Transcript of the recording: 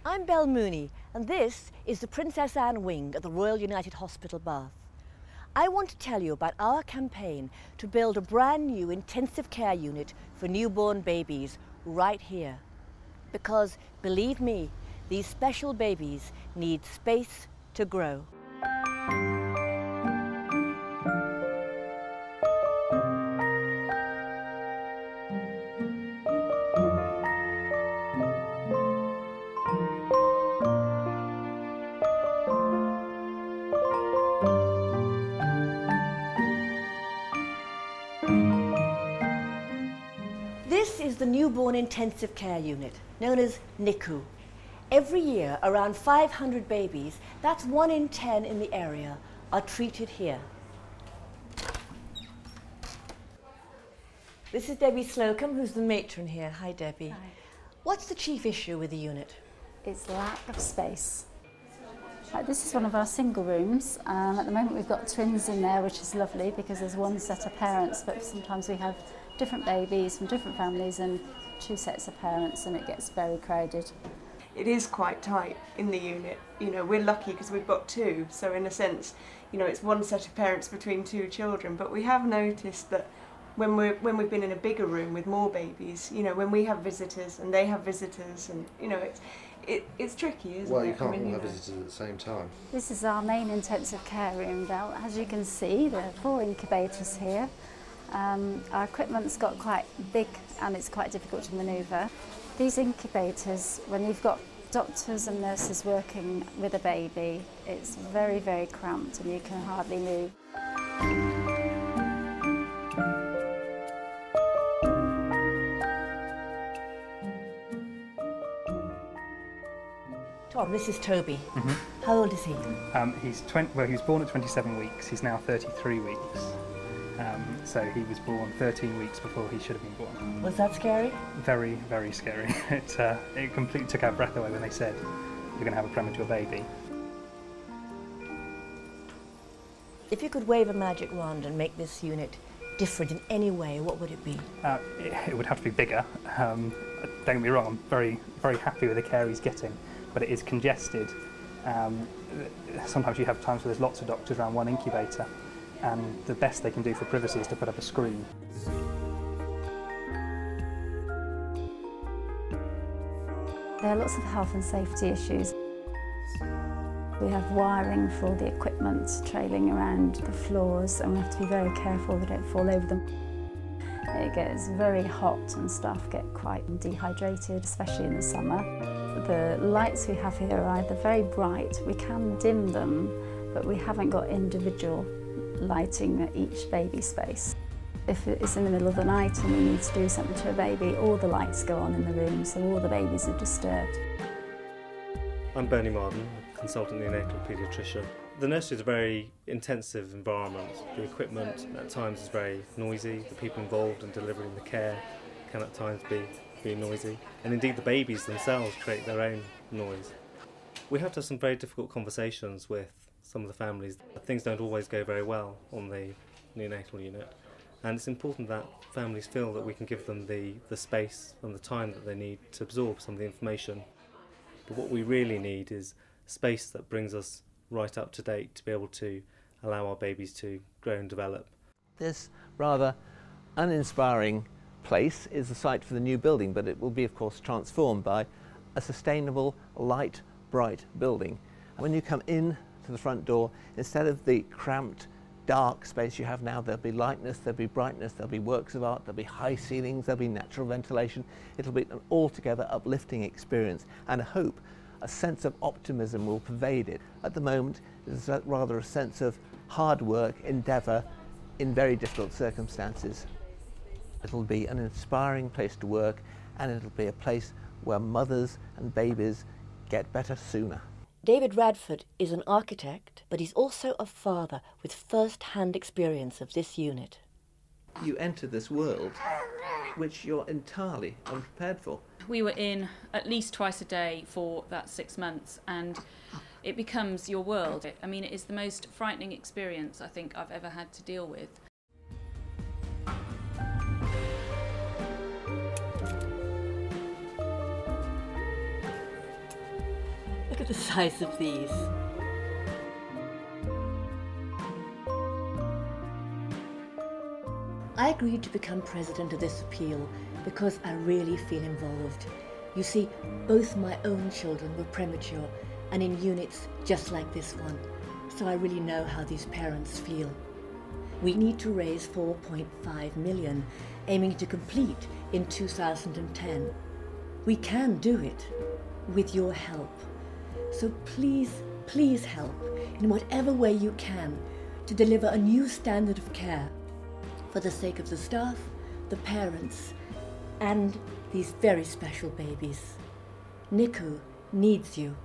I'm Belle Mooney, and this is the Princess Anne wing at the Royal United Hospital, Bath. I want to tell you about our campaign to build a brand new intensive care unit for newborn babies right here. Because, believe me, these special babies need space to grow. This is the Newborn Intensive Care Unit, known as Nicu. Every year, around 500 babies, that's 1 in 10 in the area, are treated here. This is Debbie Slocum, who's the matron here. Hi, Debbie. Hi. What's the chief issue with the unit? It's lack of space. This is one of our single rooms. At the moment we've got twins in there, which is lovely because there's one set of parents, but sometimes we have different babies from different families and 2 sets of parents, and it gets very crowded. It is quite tight in the unit. You know, we're lucky because we've got 2, so in a sense, you know, it's 1 set of parents between 2 children, but we have noticed that when we've been in a bigger room with more babies, you know, when we have visitors and they have visitors, and you know, it's tricky, isn't it? Well, you can't all have visitors at the same time. This is our main intensive care room, Belle. As you can see, there are 4 incubators here. Our equipment's got quite big and it's quite difficult to manoeuvre. These incubators, when you've got doctors and nurses working with a baby, it's very, very cramped and you can hardly move. Tom, this is Toby. Mm-hmm. How old is he? He was born at 27 weeks. He's now 33 weeks. So he was born 13 weeks before he should have been born. Was that scary? Very, very scary. It completely took our breath away when they said you're going to have a premature baby. If you could wave a magic wand and make this unit different in any way, what would it be? It would have to be bigger. Don't get me wrong, I'm very, very happy with the care he's getting, but it is congested. Sometimes you have times where there's lots of doctors around one incubator, and the best they can do for privacy is to put up a screen. There are lots of health and safety issues. We have wiring for all the equipment trailing around the floors, and we have to be very careful we don't fall over them. It gets very hot and staff get quite dehydrated, especially in the summer. The lights we have here are either very bright, we can dim them, but we haven't got individual lighting at each baby space. If it's in the middle of the night and we need to do something to a baby, all the lights go on in the room, so all the babies are disturbed. I'm Bernie Marden, consultant neonatal paediatrician. The nursery is a very intensive environment. The equipment at times is very noisy. The people involved in delivering the care can at times be noisy. And indeed the babies themselves create their own noise. We have to have some very difficult conversations with some of the families. Things don't always go very well on the neonatal unit. And it's important that families feel that we can give them the space and the time that they need to absorb some of the information. But what we really need is space that brings us right up to date to be able to allow our babies to grow and develop. This rather uninspiring place is the site for the new building, but it will be of course transformed by a sustainable, light, bright building. When you come in to the front door, instead of the cramped, dark space you have now, there'll be lightness, there'll be brightness, there'll be works of art, there'll be high ceilings, there'll be natural ventilation. It'll be an altogether uplifting experience, and I hope a sense of optimism will pervade it. At the moment, there's rather a sense of hard work, endeavour in very difficult circumstances. It'll be an inspiring place to work, and it'll be a place where mothers and babies get better sooner. David Radford is an architect, but he's also a father with first-hand experience of this unit. You enter this world which you're entirely unprepared for. We were in at least twice a day for that 6 months, and it becomes your world. I mean, it is the most frightening experience I think I've ever had to deal with. the size of these. I agreed to become president of this appeal because I really feel involved. You see, both my own children were premature and in units just like this one, so I really know how these parents feel. We need to raise 4.5 million, aiming to complete in 2010. We can do it with your help. So please, please help in whatever way you can to deliver a new standard of care for the sake of the staff, the parents, and these very special babies. Nicu needs you.